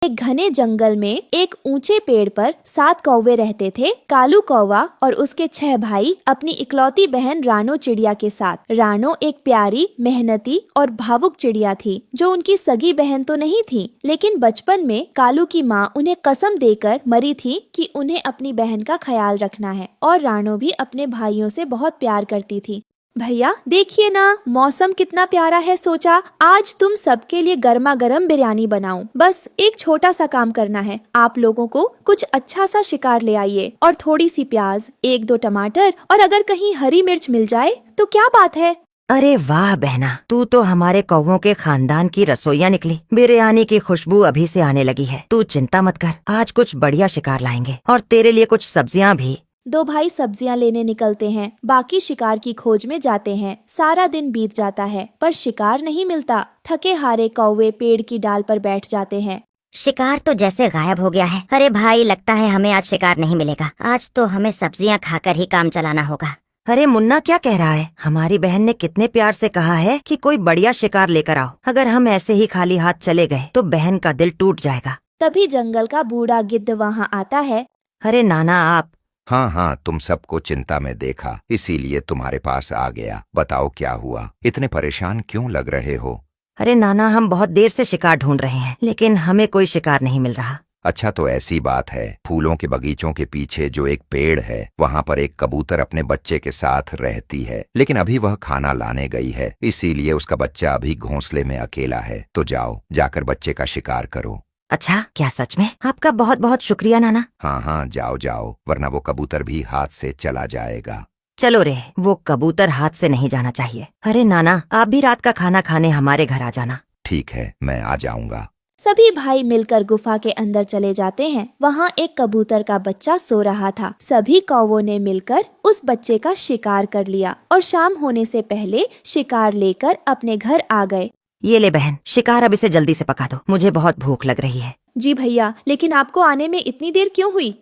एक घने जंगल में एक ऊंचे पेड़ पर 7 कौवे रहते थे। कालू कौवा और उसके 6 भाई अपनी इकलौती बहन रानो चिड़िया के साथ। रानो एक प्यारी, मेहनती और भावुक चिड़िया थी जो उनकी सगी बहन तो नहीं थी, लेकिन बचपन में कालू की माँ उन्हें कसम देकर मरी थी कि उन्हें अपनी बहन का ख्याल रखना है। और रानो भी अपने भाइयों से बहुत प्यार करती थी। भैया देखिए ना, मौसम कितना प्यारा है। सोचा आज तुम सबके लिए गर्मा गर्म बिरयानी बनाऊं। बस एक छोटा सा काम करना है। आप लोगों को कुछ अच्छा सा शिकार ले आइए और थोड़ी सी प्याज, 1-2 टमाटर और अगर कहीं हरी मिर्च मिल जाए तो क्या बात है। अरे वाह बहना, तू तो हमारे कौवों के खानदान की रसोइया निकली। बिरयानी की खुशबू अभी से आने लगी है। तू चिंता मत कर, आज कुछ बढ़िया शिकार लाएंगे और तेरे लिए कुछ सब्जियां भी। 2 भाई सब्जियां लेने निकलते हैं, बाकी शिकार की खोज में जाते हैं। सारा दिन बीत जाता है पर शिकार नहीं मिलता। थके हारे कौवे पेड़ की डाल पर बैठ जाते हैं। शिकार तो जैसे गायब हो गया है। अरे भाई, लगता है हमें आज शिकार नहीं मिलेगा। आज तो हमें सब्जियां खाकर ही काम चलाना होगा। अरे मुन्ना क्या कह रहा है? हमारी बहन ने कितने प्यार से कहा है कि कोई बढ़िया शिकार लेकर आओ। अगर हम ऐसे ही खाली हाथ चले गए तो बहन का दिल टूट जाएगा। तभी जंगल का बूढ़ा गिद्ध वहाँ आता है। अरे नाना आप। हाँ हाँ, तुम सबको चिंता में देखा, इसीलिए तुम्हारे पास आ गया। बताओ क्या हुआ, इतने परेशान क्यों लग रहे हो? अरे नाना, हम बहुत देर से शिकार ढूंढ रहे हैं लेकिन हमें कोई शिकार नहीं मिल रहा। अच्छा तो ऐसी बात है, फूलों के बगीचों के पीछे जो एक पेड़ है वहाँ पर एक कबूतर अपने बच्चे के साथ रहती है, लेकिन अभी वह खाना लाने गई है, इसीलिए उसका बच्चा अभी घोंसले में अकेला है। तो जाओ, जाकर बच्चे का शिकार करो। अच्छा, क्या सच में? आपका बहुत बहुत शुक्रिया नाना। हाँ हाँ, जाओ जाओ, वरना वो कबूतर भी हाथ से चला जाएगा। चलो रे, वो कबूतर हाथ से नहीं जाना चाहिए। अरे नाना, आप भी रात का खाना खाने हमारे घर आ जाना। ठीक है, मैं आ जाऊंगा। सभी भाई मिलकर गुफा के अंदर चले जाते हैं। वहाँ एक कबूतर का बच्चा सो रहा था। सभी कौवों ने मिलकर उस बच्चे का शिकार कर लिया और शाम होने से पहले शिकार लेकर अपने घर आ गए। ये ले बहन, शिकार अब इसे जल्दी से पका दो, मुझे बहुत भूख लग रही है। जी भैया, लेकिन आपको आने में इतनी देर क्यों हुई?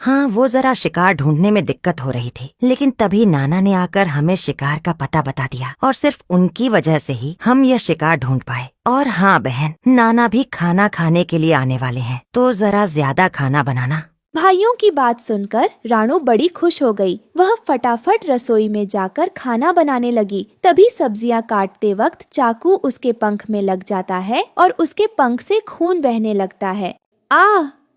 हाँ, वो जरा शिकार ढूंढने में दिक्कत हो रही थी, लेकिन तभी नाना ने आकर हमें शिकार का पता बता दिया और सिर्फ उनकी वजह से ही हम यह शिकार ढूंढ पाए। और हाँ बहन, नाना भी खाना खाने के लिए आने वाले हैं, तो जरा ज्यादा खाना बनाना। भाइयों की बात सुनकर रानो बड़ी खुश हो गई। वह फटाफट रसोई में जाकर खाना बनाने लगी। तभी सब्जियां काटते वक्त चाकू उसके पंख में लग जाता है और उसके पंख से खून बहने लगता है।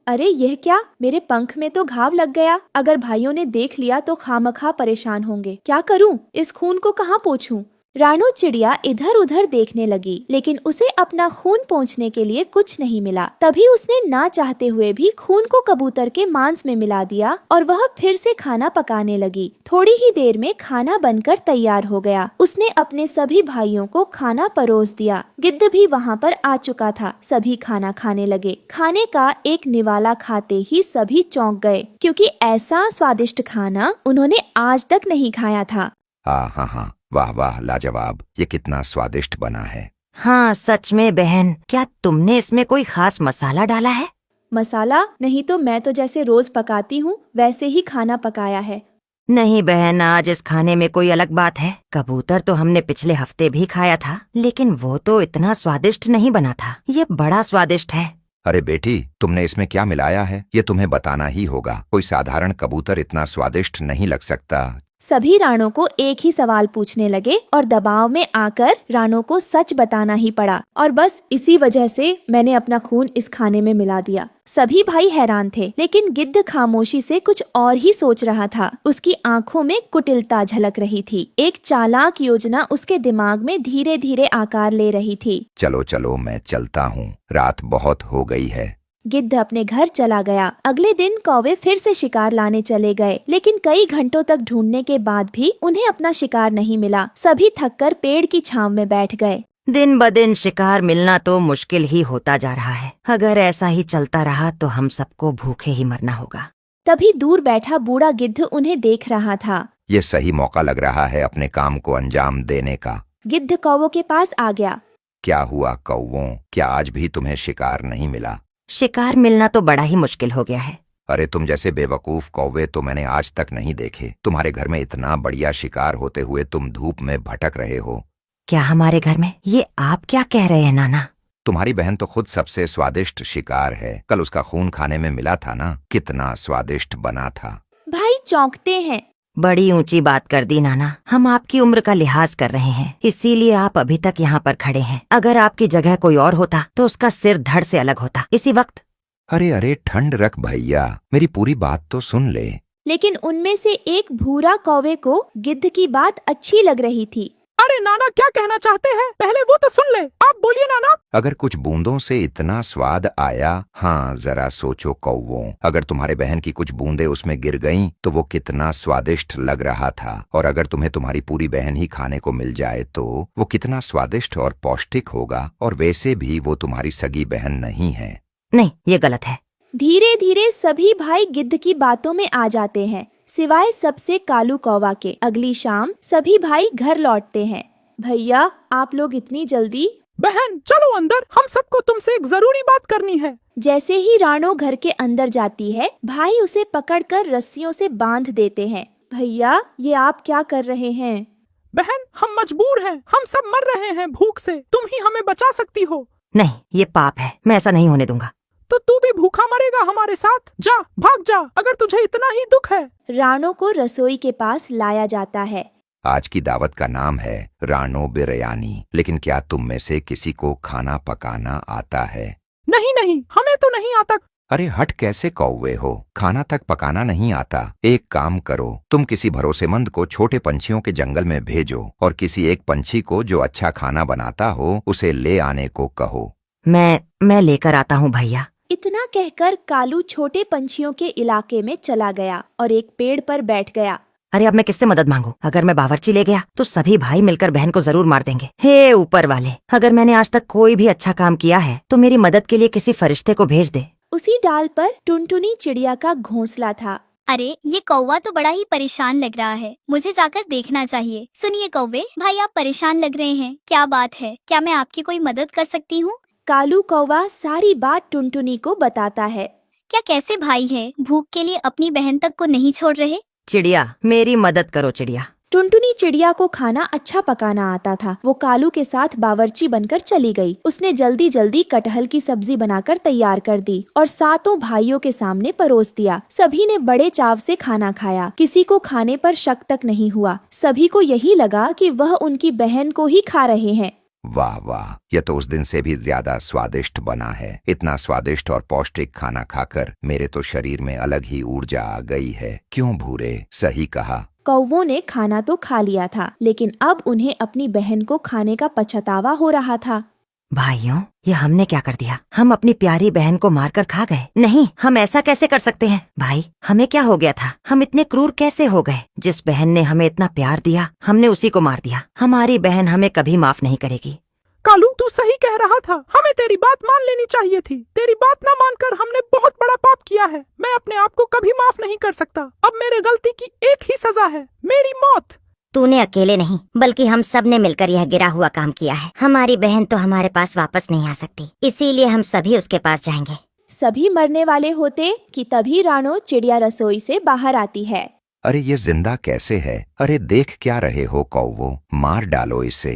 अरे यह क्या, मेरे पंख में तो घाव लग गया। अगर भाइयों ने देख लिया तो खामखा परेशान होंगे। क्या करूं? इस खून को कहाँ पोंछूं? रानो चिड़िया इधर उधर देखने लगी, लेकिन उसे अपना खून पोंछने के लिए कुछ नहीं मिला। तभी उसने ना चाहते हुए भी खून को कबूतर के मांस में मिला दिया और वह फिर से खाना पकाने लगी। थोड़ी ही देर में खाना बनकर तैयार हो गया। उसने अपने सभी भाइयों को खाना परोस दिया। गिद्ध भी वहाँ पर आ चुका था। सभी खाना खाने लगे। खाने का एक निवाला खाते ही सभी चौंक गए, क्योंकि ऐसा स्वादिष्ट खाना उन्होंने आज तक नहीं खाया था। हाँ हाँ, वाह वाह, लाजवाब, ये कितना स्वादिष्ट बना है। हाँ सच में बहन, क्या तुमने इसमें कोई खास मसाला डाला है? मसाला नहीं तो मैं तो जैसे रोज पकाती हूँ वैसे ही खाना पकाया है। नहीं बहन, आज इस खाने में कोई अलग बात है। कबूतर तो हमने पिछले हफ्ते भी खाया था, लेकिन वो तो इतना स्वादिष्ट नहीं बना था। ये बड़ा स्वादिष्ट है। अरे बेटी, तुमने इसमें क्या मिलाया है ये तुम्हें बताना ही होगा। कोई साधारण कबूतर इतना स्वादिष्ट नहीं लग सकता। सभी राणों को एक ही सवाल पूछने लगे और दबाव में आकर राणों को सच बताना ही पड़ा। और बस इसी वजह से मैंने अपना खून इस खाने में मिला दिया। सभी भाई हैरान थे, लेकिन गिद्ध खामोशी से कुछ और ही सोच रहा था। उसकी आंखों में कुटिलता झलक रही थी। एक चालाक योजना उसके दिमाग में धीरे धीरे आकार ले रही थी। चलो चलो, मैं चलता हूँ, रात बहुत हो गई है। गिद्ध अपने घर चला गया। अगले दिन कौवे फिर से शिकार लाने चले गए, लेकिन कई घंटों तक ढूंढने के बाद भी उन्हें अपना शिकार नहीं मिला। सभी थककर पेड़ की छांव में बैठ गए। दिन ब दिन शिकार मिलना तो मुश्किल ही होता जा रहा है। अगर ऐसा ही चलता रहा तो हम सबको भूखे ही मरना होगा। तभी दूर बैठा बूढ़ा गिद्ध उन्हें देख रहा था। ये सही मौका लग रहा है अपने काम को अंजाम देने का। गिद्ध कौवों के पास आ गया। क्या हुआ कौवों, क्या आज भी तुम्हें शिकार नहीं मिला? शिकार मिलना तो बड़ा ही मुश्किल हो गया है। अरे तुम जैसे बेवकूफ कौवे तो मैंने आज तक नहीं देखे। तुम्हारे घर में इतना बढ़िया शिकार होते हुए तुम धूप में भटक रहे हो। क्या हमारे घर में? ये आप क्या कह रहे हैं नाना? तुम्हारी बहन तो खुद सबसे स्वादिष्ट शिकार है। कल उसका खून खाने में मिला था ना, कितना स्वादिष्ट बना था। भाई चौंकते हैं। बड़ी ऊंची बात कर दी नाना। हम आपकी उम्र का लिहाज कर रहे हैं, इसीलिए आप अभी तक यहाँ पर खड़े हैं। अगर आपकी जगह कोई और होता तो उसका सिर धड़ से अलग होता इसी वक्त। अरे अरे ठंड रख भैया, मेरी पूरी बात तो सुन ले। लेकिन उनमें से एक भूरा कौवे को गिद्ध की बात अच्छी लग रही थी। अरे नाना क्या कहना चाहते हैं, पहले वो तो सुन ले। आप बोलिए नाना। अगर कुछ बूंदों से इतना स्वाद आया, हाँ जरा सोचो कौवों, अगर तुम्हारे बहन की कुछ बूंदें उसमें गिर गईं तो वो कितना स्वादिष्ट लग रहा था। और अगर तुम्हें तुम्हारी पूरी बहन ही खाने को मिल जाए तो वो कितना स्वादिष्ट और पौष्टिक होगा। और वैसे भी वो तुम्हारी सगी बहन नहीं है। नहीं, ये गलत है। धीरे धीरे सभी भाई गिद्ध की बातों में आ जाते हैं, सिवाय सबसे कालू कौवा के। अगली शाम सभी भाई घर लौटते हैं। भैया आप लोग इतनी जल्दी? बहन चलो अंदर, हम सबको तुमसे एक जरूरी बात करनी है। जैसे ही राणो घर के अंदर जाती है, भाई उसे पकड़कर रस्सियों से बांध देते हैं। भैया ये आप क्या कर रहे हैं? बहन हम मजबूर हैं, हम सब मर रहे हैं भूख से, तुम ही हमें बचा सकती हो। नहीं, ये पाप है, मैं ऐसा नहीं होने दूंगा। तो तू भी भूखा मरेगा हमारे साथ। जा भाग जा, अगर तुझे इतना ही दुख है। राणो को रसोई के पास लाया जाता है। आज की दावत का नाम है राणो बिरयानी। लेकिन क्या तुम में से किसी को खाना पकाना आता है? नहीं नहीं, हमें तो नहीं आता। अरे हट कैसे कौवे हो, खाना तक पकाना नहीं आता। एक काम करो, तुम किसी भरोसेमंद को छोटे पंछियों के जंगल में भेजो और किसी एक पंछी को जो अच्छा खाना बनाता हो उसे ले आने को कहो। मैं लेकर आता हूँ भैया। इतना कहकर कालू छोटे पंछियों के इलाके में चला गया और एक पेड़ पर बैठ गया। अरे अब मैं किससे मदद मांगू? अगर मैं बावर्ची ले गया तो सभी भाई मिलकर बहन को जरूर मार देंगे। हे ऊपर वाले, अगर मैंने आज तक कोई भी अच्छा काम किया है तो मेरी मदद के लिए किसी फरिश्ते को भेज दे। उसी डाल पर टुनटुनी चिड़िया का घोंसला था। अरे ये कौवा तो बड़ा ही परेशान लग रहा है, मुझे जाकर देखना चाहिए। सुनिए कौवे भाई, आप परेशान लग रहे हैं, क्या बात है? क्या मैं आपकी कोई मदद कर सकती हूँ? कालू कौवा सारी बात टुनटुनी को बताता है। क्या कैसे भाई है, भूख के लिए अपनी बहन तक को नहीं छोड़ रहे? चिड़िया मेरी मदद करो चिड़िया। टुनटुनी चिड़िया को खाना अच्छा पकाना आता था। वो कालू के साथ बावर्ची बनकर चली गई। उसने जल्दी जल्दी कटहल की सब्जी बनाकर तैयार कर दी और सातों भाइयों के सामने परोस दिया। सभी ने बड़े चाव से खाना खाया। किसी को खाने पर शक तक नहीं हुआ। सभी को यही लगा कि वह उनकी बहन को ही खा रहे हैं। वाह वाह, यह तो उस दिन से भी ज्यादा स्वादिष्ट बना है। इतना स्वादिष्ट और पौष्टिक खाना खाकर मेरे तो शरीर में अलग ही ऊर्जा आ गई है। क्यों भूरे, सही कहा। कौवों ने खाना तो खा लिया था, लेकिन अब उन्हें अपनी बहन को खाने का पछतावा हो रहा था। भाइयों, ये हमने क्या कर दिया? हम अपनी प्यारी बहन को मारकर खा गए। नहीं, हम ऐसा कैसे कर सकते हैं? भाई हमें क्या हो गया था? हम इतने क्रूर कैसे हो गए? जिस बहन ने हमें इतना प्यार दिया हमने उसी को मार दिया। हमारी बहन हमें कभी माफ नहीं करेगी। कालू तू सही कह रहा था, हमें तेरी बात मान लेनी चाहिए थी। तेरी बात ना मानकर हमने बहुत बड़ा पाप किया है। मैं अपने आप को कभी माफ नहीं कर सकता। अब मेरे गलती की एक ही सजा है, मेरी मौत। तूने अकेले नहीं बल्कि हम सब ने मिलकर यह गिरा हुआ काम किया है। हमारी बहन तो हमारे पास वापस नहीं आ सकती, इसीलिए हम सभी उसके पास जाएंगे। सभी मरने वाले होते कि तभी राणो चिड़िया रसोई से बाहर आती है। अरे ये जिंदा कैसे है? अरे देख क्या रहे हो कौवो, मार डालो इसे।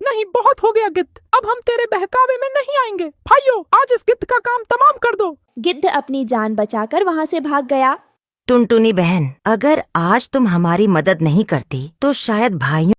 नहीं, बहुत हो गया गिद्ध, अब हम तेरे बहकावे में नहीं आएंगे। भाइयों आज इस गिद्ध का काम तमाम कर दो। गिद्ध अपनी जान बचाकर वहाँ से भाग गया। टुनटुनी बहन, अगर आज तुम हमारी मदद नहीं करती तो शायद भाइयों